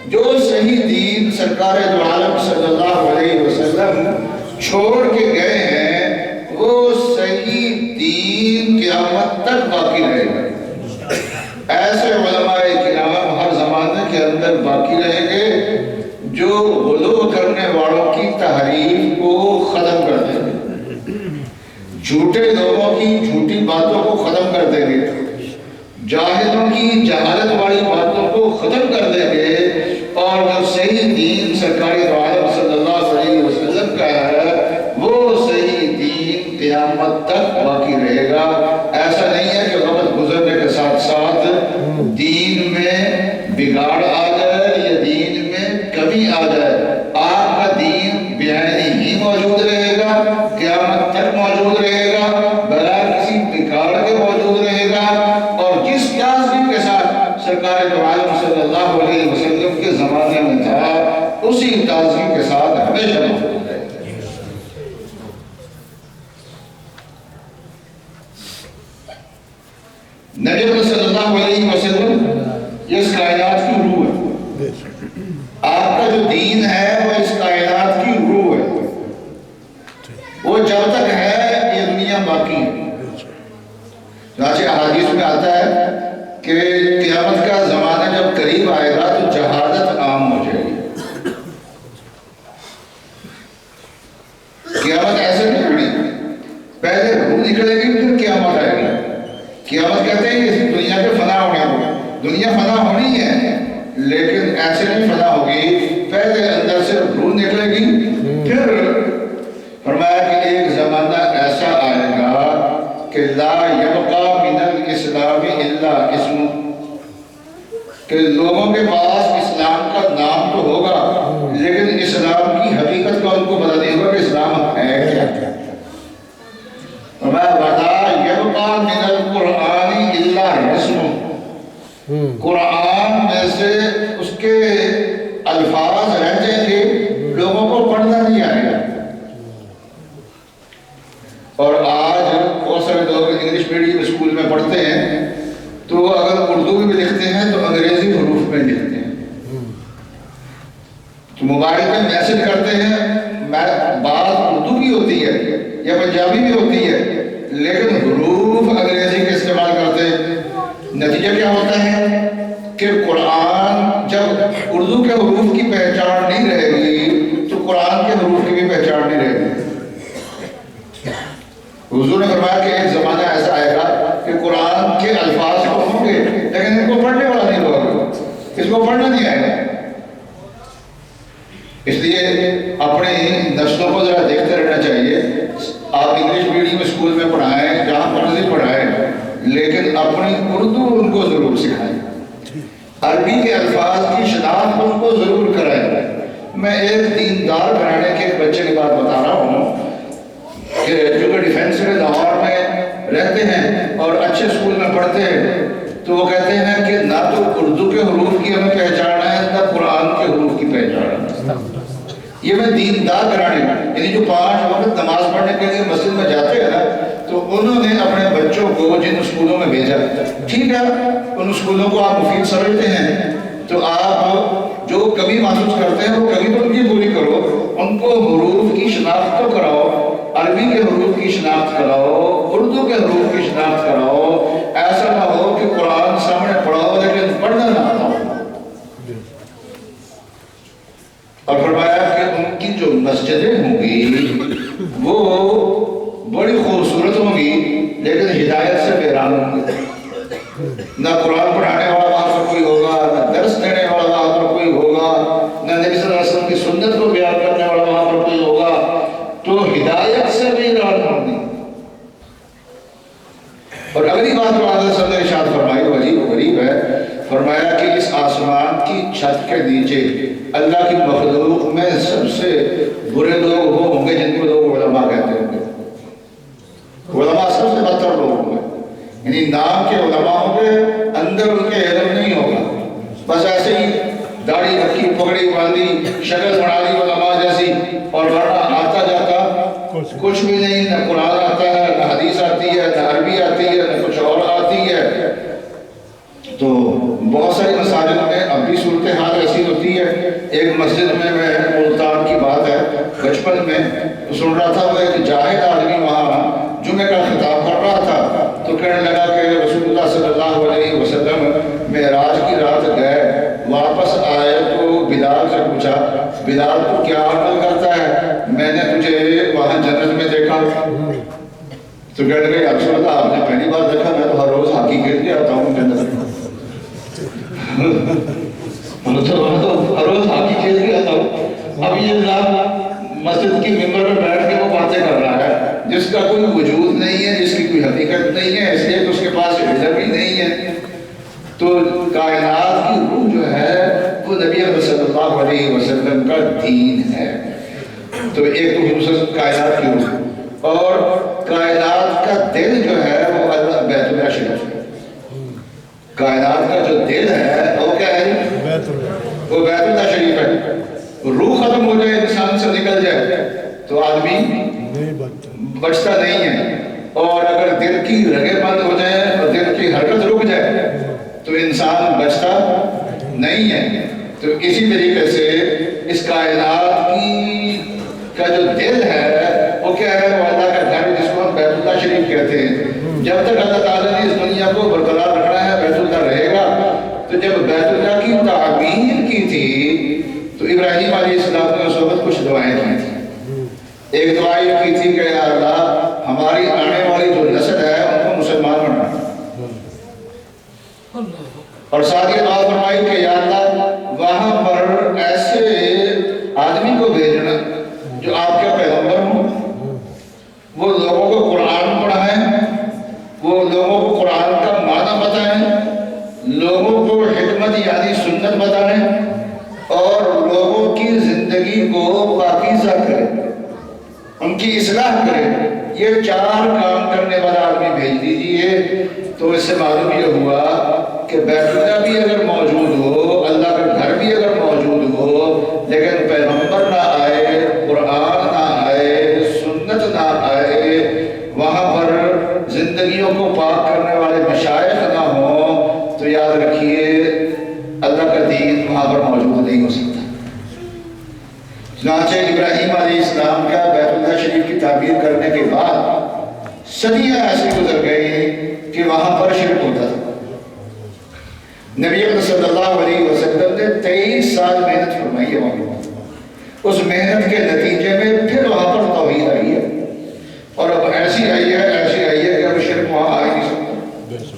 جو صحیح دین سرکار دو عالم صلی اللہ علیہ وسلم چھوڑ کے گئے ہیں وہ صحیح دین قیامت تک باقی رہے گا. ایسے علماء کرام ہر زمانے کے اندر باقی رہیں گے جو غلو کرنے والوں کی تحریف کو ختم کر دیں گے، جھوٹے لوگوں کی جھوٹی باتوں کو ختم کر دیں گے، جاہلوں کی جہالت والی باتوں کو ختم کر دیں گے اور جو صحیح دین سرکار دو عالم صلی اللہ علیہ وسلم کا ہے وہ صحیح دین قیامت تک باقی رہے گا. ایسا نہیں ہے کہ وقت گزرنے کے ساتھ ساتھ دین میں بگاڑ آ جائے یا دین میں کمی آ جائے. آپ کا دین بیانی ہی موجود رہے گا، قیامت تک موجود رہے گا، بغیر کسی بگاڑ کے موجود رہے گا. اور جس تازگی کے ساتھ سرکار دو عالم صلی اللہ علیہ وسلم کے زمانے میں تھا اسی تازگی کے ساتھ ہمیشہ موجود رہے گا. نبی صلی اللہ علیہ وسلم اس کائنات وہ جب تک ہے یہ دنیا باقی ہے۔ چنانچہ احادیث میں آتا ہے کہ قیامت کا زمانہ جب قریب آئے گا تو جہالت عام ہو جائے گی۔ قیامت ایسے نہیں ہوگی، پہلے روح نکلے گی پھر قیامت آئے گی۔ قیامت کہتے ہیں کہ دنیا کے فنا ہونے ہوگا، دنیا فنا ہونی ہے لیکن ایسے نہیں فنا ہوگی، پہلے اندر سے روح نکلے گی، پھر فرمایا کہ ایک زمانہ ایسا آئے گا کہ لا یبقا من الاسلام الا اسم، کہ لوگوں کے پاس اسلام کا نام تو ہوگا لیکن اسلام کی حقیقت کا ان کو پتہ نہیں ہوگا کہ اسلام ہے کیا۔ فرمایا وَلَا يَبْقَى مِنَ الْقُرْآنِ إِلَّا رَسْمٌ، قرآن میں سے اس کے الفاظ رہ جائیں گے، لوگوں کو پڑھنا نہیں آئے گا۔ اور آج بہت سارے لوگ انگلش میڈیم اسکول میں پڑھتے ہیں تو اگر اردو میں بھی لکھتے ہیں تو انگریزی حروف میں لکھتے ہیں، تو موبائل میں میسج کرتے ہیں، بات اردو بھی ہوتی ہے یا پنجابی بھی ہوتی ہے لیکن حروف انگریزی کے استعمال کرتے ہیں۔ نتیجہ کیا ہوتا ہے کہ قرآن جب اردو کے حروف کی پہچان نہیں رہے گی تو قرآن کے حروف کی بھی پہچان نہیں رہے گی۔ حضور نے فرمایا کہ ایک زمانہ ایسا آئے گا کہ قرآن کے الفاظ تو ہوں گے لیکن ان کو پڑھنے والا نہیں ہوگا، اس کو پڑھنا نہیں آئے گا۔ اس لیے اپنی نسلوں کو ذرا دیکھتے رہنا چاہیے۔ آپ انگلش میڈیم اسکول میں پڑھائیں، جہاں مرضی پڑھائیں، لیکن اپنی اردو ان کو ضرور سکھائیں، عربی کے الفاظ کی شناخت ان کو ضرور کرائیں۔ میں ایک دیندار گھرانے کے ایک بچے کی بات بتا رہا ہوں کہ جو کہ ڈیفینس میں لاہور میں رہتے ہیں اور اچھے اسکول میں پڑھتے ہیں، تو وہ کہتے ہیں کہ نہ تو اردو کے حروف کی ہمیں پہچان ہے نہ قرآن کے حروف کی پہچان ہے۔ یہ میں دیندار گھرانے یعنی جو 5 وقت نماز پڑھنے کے لیے مسجد میں جاتے ہیں نا، تو انہوں نے اپنے بچوں کو جن اسکولوں میں بھیجا، ٹھیک ہے ان اسکولوں کو آپ مفید سمجھتے ہیں تو آپ جو کمی محسوس کرتے ہیں وہ کمی تو ان کی پوری کرو، ان کو حروف کی شناخت تو کراؤ، عربی کے حروف کی شناخت کراؤ، اردو کے حروف کی شناخت کراؤ۔ ایسا نہ ہو کہ قرآن سامنے پڑھاؤ لیکن پڑھنا نہ آتا ہو۔ اور فرمایا کہ ان کی جو مسجدیں ہوں گی وہ بڑی خوبصورت ہوں گی لیکن ہدایت سے بیران ہوں گے۔ نہ قرآن پڑھانے والا وہاں پر کوئی ہوگا، نہ درس دینے والا وہاں پر کوئی ہوگا، نہ نبی صلی اللہ علیہ وسلم کی سنت کو بیان کرنے والا وہاں پر کوئی ہوگا، تو ہدایت سے بیران ہوں گے۔ اور اگلی بات جو حضرت صلی اللہ علیہ وسلم نے ارشاد فرمائی وہ عجیب و غریب ہے، فرمایا کہ اس آسمان کی چھت کے نیچے اللہ کی مخلوق میں سب سے برے لوگ وہ ہوں گے جن کو لوگ علماء کہتے ہوں گے۔ علماء سب سے بدتر لوگ ہوں گے، یعنی نام کے علماء ہوں گے، اندر ان کے علم نہیں ہوگا، بس ایسے ہی داڑھی رکھی، پگڑی باندھی، شکل بنا لی علماء جیسی، اور ورنہ آتا جاتا کچھ بھی نہیں، نہ قرآن آتا ہے، نہ حدیث آتی ہے، نہ عربی آتی ہے، نہ کچھ اور آتی ہے۔ تو بہت ساری مساجد میں اب بھی صورتحال ایسی ہوتی ہے۔ ایک مسجد میں ملتان کی بات ہے، بچپن میں سن رہا تھا، وہ ایک جاہد آدمی وہاں جمعہ کا خطاب کر رہا تھا تو کہنے لگا کہ رسول اللہ صلی اللہ علیہ وسلم معراج کی رات گئے، واپس آئے تو بلال سے پوچھا، بلال تو کیا عمل کرتا ہے؟ میں نے تجھے وہاں جنت میں دیکھا۔ تو کہنے لگے یا رسول اللہ آپ نے پہلی بار دیکھا، میں تو ہر روز ہاکی کھیل کے آتا ہوں جنت میں۔ ہر روز ہاکی کھیل کے آتا ہوں۔ اب یہ مسجد کی ممبر میں بیٹھ کے وہ باتیں کر رہا ہے جس کا کوئی وجود نہیں ہے، جس کی کوئی حقیقت نہیں ہے، اس لیے کہ اس کے پاس علم ہی نہیں ہے۔ تو کائنات کی روح جو ہے وہ نبی صلی اللہ علیہ وسلم کا دین ہے۔ تو ایک تو خصوصاً کائنات کی روح، اور کائنات کا دل جو ہے وہ اللہ بیت اللہ شریف ہے۔ کائنات کا جو دل ہے وہ کیا ہے؟ وہ بیت اللہ شریف ہے۔ روح ختم ہو جائے، انسان سے نکل جائے تو آدمی بچتا نہیں ہے، اور اگر دل کی رگیں بند ہو جائیں اور دل کی حرکت رک جائے تو انسان بچتا نہیں ہے۔ تو اسی طریقے سے اس کائنات کا جو دل ہے وہ کیا ہے؟ وہ تو جب بیت اللہ کی تعمیر کی تھی تو ابراہیم علیہ السلام نے اس وقت کچھ دعائیں کی تھی۔ ایک دعا یہ کی تھی کہ یا اللہ ہماری آنے والی جو نسل ہے ان کو مسلمان بنا، اور ساتھ یہ دعا فرمائی کہ یا اللہ وہاں پر ایسے آدمی کو بھیجنا جو آپ کے پیغمبر ہوں، وہ لوگوں کو قرآن پڑھائیں، وہ لوگوں کو قرآن کا معنی بتائیں، لوگوں کو حکمت یعنی سنت بتائیں، اور لوگوں کی زندگی کو پاکیزہ کریں، ان کی اصلاح کریں۔ یہ 4 کام کرنے والا آدمی بھیج دیجیے۔ تو اس سے معلوم یہ ہوا کہ بیت اللہ بھی اگر موجود ہو، اللہ کا گھر بھی اگر موجود ہو، لیکن پیغمبر نہ آئے، قرآن نہ آئے، سنت نہ آئے، وہاں پر زندگیوں کو پاک کرنے والے مشائخ نہ ہوں، تو یاد رکھیے اللہ کا دین وہاں پر موجود نہیں ہو سکتا۔ چنانچہ ابراہیم علیہ السلام کا بیت اللہ شریف کی تعمیر کرنے کے بعد صدیاں ایسی گزر گئی کہ وہاں پر شرک ہوتا تھا۔ نبی اکرم صلی اللہ علیہ وسلم نے 23 سال محنت فرمائی ہے وہاں پر۔ اس محنت کے نتیجے میں پھر وہاں پر توحید آئی ہے، اور اب ایسی آئی ہے کہ اب شرک وہاں آ ہی نہیں سکتا۔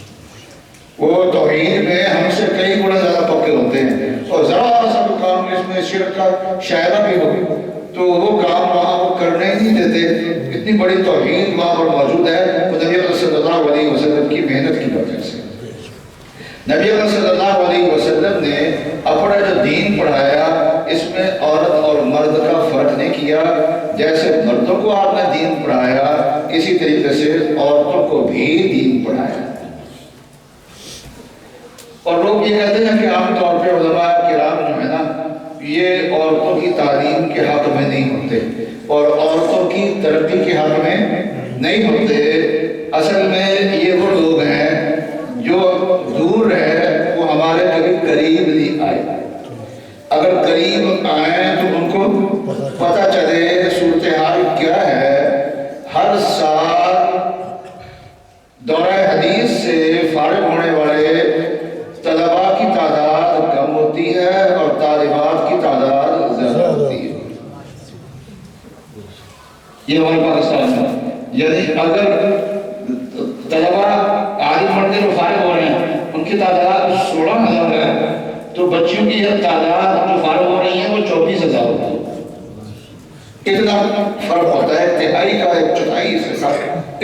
وہ توحید میں ہم سے کئی گنا زیادہ پکے ہوتے ہیں، اور ذرا سا کام اس میں شرک کا شائبہ بھی ہو تو وہ کام وہاں وہ کرنے ہی نہیں دیتے۔ اتنی بڑی توحید وہاں پر موجود ہے، وہ نبی اکرم صلی اللہ علیہ وسلم کی محنت کی وجہ سے۔ نبی اکرم صلی اللہ علیہ وسلم نے اپنا جو دین پڑھایا اس میں عورت اور مرد کا فرق نہیں کیا۔ جیسے مردوں کو آپ نے دین پڑھایا، اسی طریقے سے عورتوں کو بھی دین پڑھایا۔ اور لوگ یہ کہتے ہیں کہ عام طور پہ علماء کرام جو ہے نا، یہ عورتوں کی تعلیم کے حق میں نہیں ہوتے اور عورتوں کی ترقی کے حق میں نہیں ہوتے۔ اصل میں یہ وہ لوگ ہیں جو دور رہے، وہ ہمارے کبھی قریب نہیں آئے۔ اگر قریب آئیں تو ان کو پتہ چلے کہ صورتحال کیا ہے۔ ہر سال دورہ حدیث سے فارغ ہونے والے طلباء کی تعداد کم ہوتی ہے اور طالبات کی تعداد زیادہ ہوتی ہے۔ یہ ہمارے پاکستان میں، یعنی اگر طلباء عالم پڑھنے میں فارغ ہو رہے ہیں ان کی تعداد 16,000 ہے، تو بچیوں کی تعداد جو فارغ ہو رہی ہے وہ 24,000 ہوتی ہے۔ اتنا فرق ہوتا ہے، تہائی کا 1/4 سے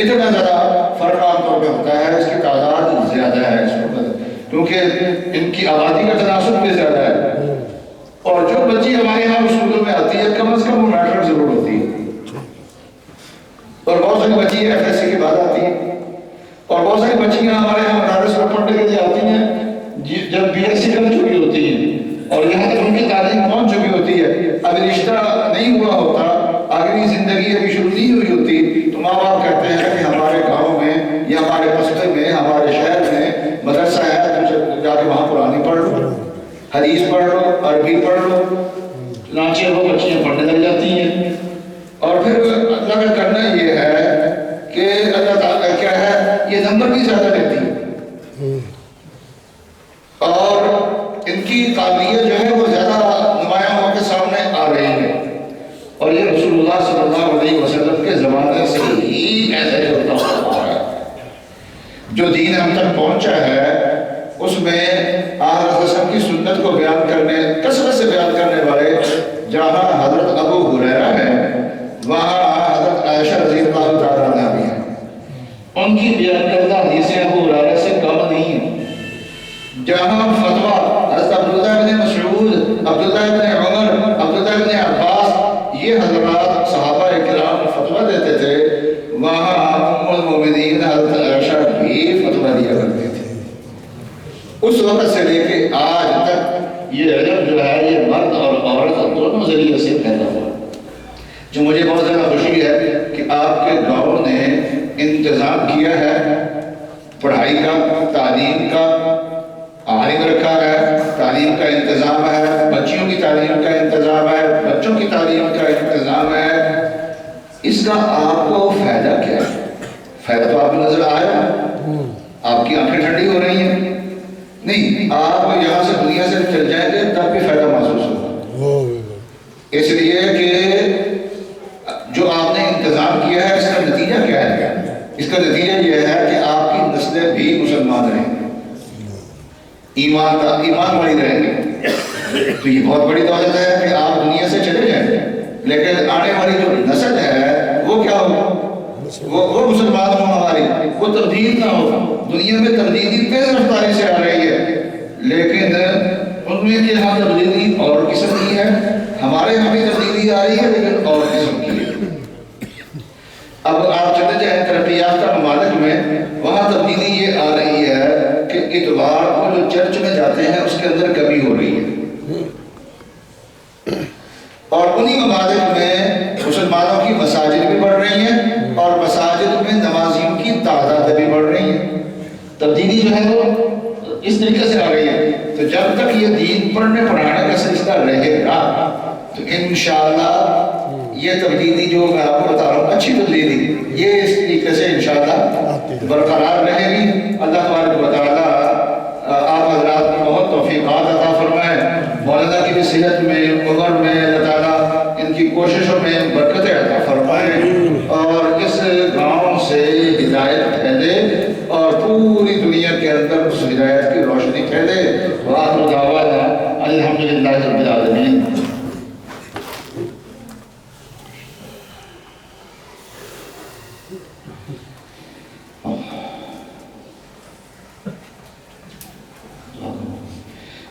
اتنا زیادہ فرق عام طور پہ ہوتا ہے۔ اس کی تعداد زیادہ ہے اس وقت، کیونکہ ان کی آبادی کا تناسب بھی زیادہ ہے، اور جو بچی ہمارے یہاں اسکولوں میں آتی ہے کم از کم وہ میٹرک ضرور ہوتی ہے، اور بہت ساری بچی ایف ایس سی کے بعد آتی ہیں، اور بہت ساری بچیاں ہمارے یہاں مدارس میں پڑھنے کے لیے آتی ہیں جب بی ایس سی کر چکی ہوتی ہیں اور یہاں تک ان کی تعلیم پہنچ چکی ہوتی ہے، ابھی رشتہ نہیں ہوا ہوتا، آگے زندگی ابھی شروع نہیں ہوئی ہوتی، تو ماں باپ کہتے ہیں کہ ہمارے گاؤں میں یا ہمارے قصبے میں، ہمارے شہر میں مدرسہ ہے، جا کے وہاں قرآن پڑھ لو، حدیث پڑھ لو، عربی پڑھ لو۔ چنانچہ وہ بچیاں پڑھنے لگ جاتی ہیں، اور پھر اللہ کا کرنا یہ ہے کہ اللہ تعالیٰ کیا ہے، یہ نمبر بھی زیادہ لیتی ہے اور ان کی قابلیت جو ہے وہ زیادہ نمایاں ہو کے سامنے آ رہی ہے، اور یہ رسول اللہ صلی اللہ علیہ وسلم کے زمانے سے ہی ایسے چلتا ہوا آ رہا ہے۔ جو دین ہم تک پہنچا ہے اس میں آقا رسول کی سنت کو بیان کرنے، کثرت سے بیان کرنے والے جہاں حضرت ابو ہریرہ ہے، وہاں حضرت عائشہ رضی اللہ تعالیٰ عنہا بھی ہیں۔ ان کی بیان کردہ حدیثیں ابو ہریرہ سے کم نہیں ہیں۔ جہاں فتویٰ حضرت عبداللہ بن مسعود، عبداللہ بن عمر، عبداللہ بن عباس، یہ حضرات صحابہ کرام فتویٰ دیتے تھے، وہاں ام المومنین حضرت عائشہ بھی فتویٰ دیا کرتے تھے۔ اس وقت سے لے کے آج تک یہ علم جو ہے یہ مرد اور عورت دونوں ذریعے سے پھیلا ہوا، جو مجھے بہت زیادہ خوشی ہے کہ آپ کے گاؤں نے انتظام کیا ہے پڑھائی کا، تعلیم کا، عالم رکھا ہے، تعلیم کا انتظام ہے، بچیوں کی تعلیم کا انتظام ہے، بچوں کی تعلیم کا انتظام ہے۔ اس کا آپ کو فائدہ کیا ہے؟ فائدہ تو آپ کو نظر آیا، آپ کی آنکھیں ٹھنڈی ہو رہی ہیں، نہیں، آپ یہاں سے دنیا سے چل جائیں گے تب بھی فائدہ محسوس ہوگا، اس لیے کہ جو آپ نے انتظام کیا ہے اس کا نتیجہ کیا ہے؟ اس کا نتیجہ یہ ہے کہ آپ کی نسلیں بھی مسلمان رہیں گے، ایمان والی رہیں گے۔ تو یہ بہت بڑی دولت ہے کہ آپ دنیا سے چلے جائیں گے، لیکن آنے والی جو نسل ہے وہ کیا ہوگا؟ وہ مسلمان ہو ہماری، وہ تبدیل نہ ہو۔ دنیا میں تبدیلی تیز رفتاری سے آ رہی ہے، لیکن ان میں کے یہاں تبدیلی اور قسم کی ہے، ہمارے یہاں بھی تبدیلی آ رہی ہے لیکن اور قسم کی ہے۔ اب آپ چلے جائیں ترقی یافتہ ممالک میں، وہاں تبدیلی یہ آ رہی ہے کہ اتوار کو جو چرچ میں جاتے ہیں اس کے اندر کمی ہو رہی ہے، اور انہی ممالک میں مسلمانوں کی مساجد بھی بڑھ رہی ہیں اور مساجد میں نمازیوں کی تعداد بھی بڑھ رہی ہے۔ تبدیلی جو ہے وہ اس طریقے سے آ رہی ہے۔ تو جب تک یہ دین پڑھنے پڑھانے کا سلسلہ رہے گا تو انشاءاللہ یہ تبدیلی جو میں آپ کو بتا رہا ہوں، اچھی تبدیلی، یہ اس طریقے سے انشاءاللہ برقرار رہے گی۔ اللہ تبارک و تعالیٰ آپ حضرات کو بہت توفیقات عطا فرمائے، مولانا کی بھی صحت میں، عمر میں اللہ تعالیٰ ان کی کوششوں میں برکتیں عطا فرمائے، اور اس گاؤں سے ہدایت پھیلے اور پوری دنیا کے اندر اس ہدایت کی روشنی پھیلے۔ وآخر دعوانا الحمدللہ رب العالمین۔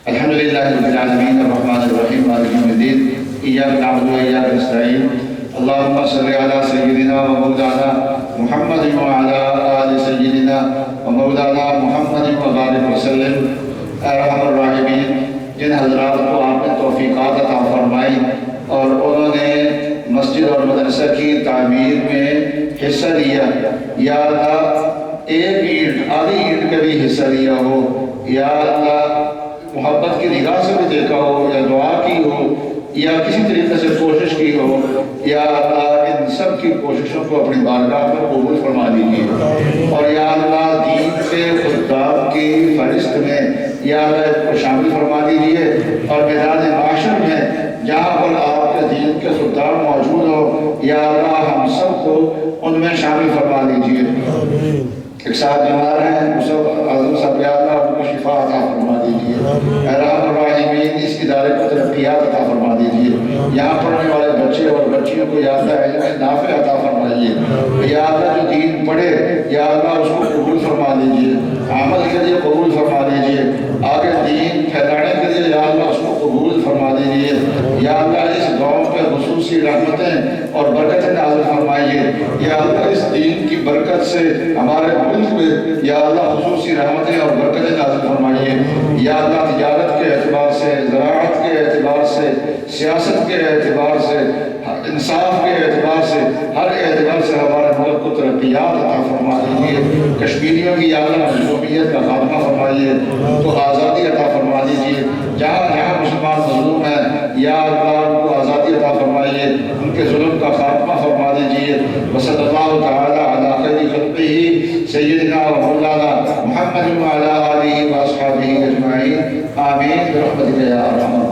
الحمد للہ رب العالمین الرحمن الرحیم مالک یوم الدین ایاک نعبد و ایاک نستعین اللہم صل علی سیدنا و مولانا محمد وعلی آل سیدنا و مولانا محمد و بارک وسلم۔ اے ارحم الراحمین، جن حضرات کو آپ نے توفیقات عطا فرمائی اور انہوں نے مسجد اور مدرسہ کی تعمیر میں حصہ لیا، یا اللہ ایک اینٹ آدھی اینٹ کا بھی حصہ لیا ہو، یا اللہ محبت کی نگاہ سے بھی دیکھا ہو، یا دعا کی ہو، یا کسی طریقے سے کوشش کی ہو، یا اللہ ان سب کی کوششوں کو اپنی بارگاہ میں قبول فرما دیجیے، اور یا اللہ دین کے خدام کی فہرست میں یا اللہ اس کو شامل فرما دیجیے، اور میدان معاشر میں جہاں پر آپ کے دین کے خدام موجود ہو یا اللہ ہم سب کو ان میں شامل فرما دیجیے۔ ایک ساتھ بیمار ہیں اعظم صاحب، یا اللہ ان کو شفا عطا فرما دیجیے۔ اے رحم الراحمین، اس ادارے کو ترقیات عطا فرما دیجیے، یہاں پڑھنے والے بچے اور بچیوں کو یا اللہ علم نافع عطا فرمائیے، یا اللہ جو دین پڑھے یا اللہ اس کو قبول فرما دیجیے، عمل کے لیے قبول فرما دیجیے، آگے دین پھیلانے کے لیے یا اللہ اس کو قبول فرما دیجیے، یا اللہ اس گاؤں پہ خصوصی رحمتیں اور برکتیں نازل فرمائیے، یا اللہ اس دین کی برکت سے ہمارے ملک میں یا اللہ خصوصی رحمتیں اور برکتیں نازل فرمائیے، یا اللہ تجارت کے اعتبار سے، زراعت کے اعتبار سے، سیاست کے اعتبار سے، انصاف کے اعتبار سے، ہر اعتبار سے ہمارے ملک کو ترقیات عطا فرما دیجیے، کشمیریوں کی یا اللہ مظلومیت کا خاتمہ فرمائیے، تو آزادی عطا فرما دیجیے، جہاں جہاں مسلمان مظلوم ہیں یا اللہ ان کو آزادی عطا فرمائیے، ان کے ظلم کا خاتمہ فرما دیجیے۔ وصلی اللہ تعالی علی خیر خلقہ سیدنا و مولانا محمد وعلی آلہ و اصحابہ اجمعین، آمین برحمتک یا ارحم الراحمین۔